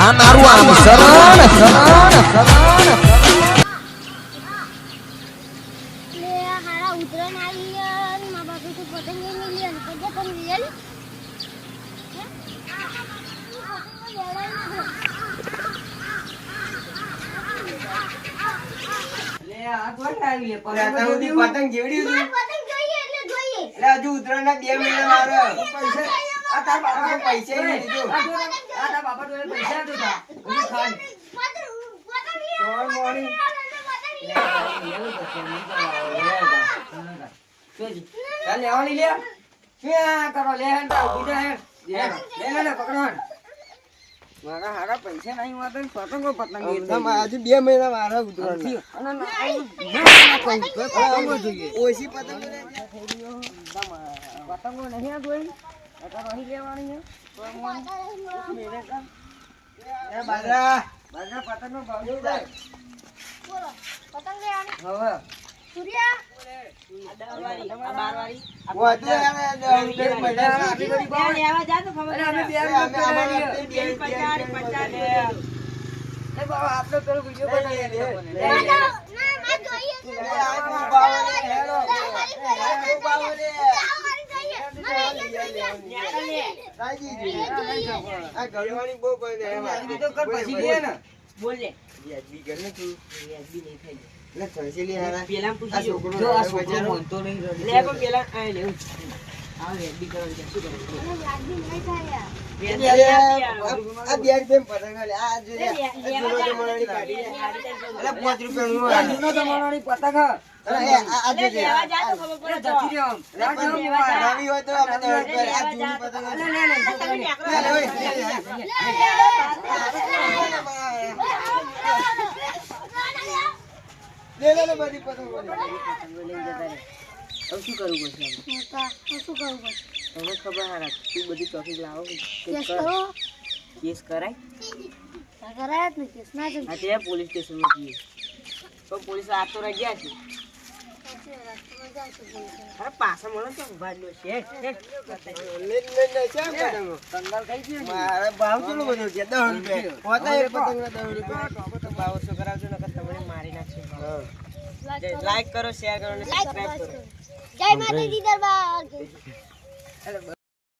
આ મારું આમ શરણ શરણ શરણ લે હારા ઉતરણ આવી અને મા બાપે તો પતંગ લઈ લે અને કદે પણ લઈ લે આ કોણ આવી લે પતંગ જેવડી હતી પતંગ જોઈએ એટલે જોઈએ એટલે હજુ ઉતરાણના 2 મહિના મારે પૈસા આ તાર બાપા પૈસા નહીં દીધો આ તાર બાપા તો પૈસા તો તા ઓલી ખાન કોણ મોણી ચાલ લેવાની લે ક્યાં કરો લે હેન્ડ ઉભી હેન્ડ લે પકડો મારા હારા પૈસા નહીં હોતા ને પતંગો પતંગ આજે 2 મહિના મારા ઉતરાણ જોઈએ ઓછી પતંગો પતંગો નહીં આ જોઈ રહી લેવાની છે બાજરા પતંગનો ભાવ શું થાય બોલો પતંગ લેવાની હવે સૂર્યા પેલા પૂછી જો આ છોકરો મોનતો નહીં લે પણ પેલા આ લેવું આ રેડી કરવાનું છે શું કરવાનું લાગી નહીં થાય આ બિયાર બેમ પતંગ લે આ જો જૂનો જમાનાની કાઢી લે એટલે 5 રૂપિયાનું આ જૂનો જમાનાની પતંગ આ જો લેવા જા તો ખબર પડે જતી રહ્યો નવી હોય તો આપણે આ જૂની પતંગ લે બધી પતંગ લઈને જતા રે હવે શું કરવું પડશે શું કરવું પડશે તને ખબર હારા તું બધી ટોપિક લાવો કેસ કરો કેસ કરાય કરાય જ ને કેસ ના જ આ તે પોલીસ સ્ટેશનમાં જઈએ તો પોલીસ આ તો રહી ગયા છે અરે પાછા મળો તો ભાડલો છે કંગાલ થઈ ગયો મારે ભાવ કેટલો બધો છે 10 રૂપિયા પોતા એક પતંગના 10 રૂપિયા ભાવ શું કરાવજો નકર તમને મારી નાખશે લાઈક કરો શેર કરો અને સબસ્ક્રાઇબ કરો જય માતાજી દરબાર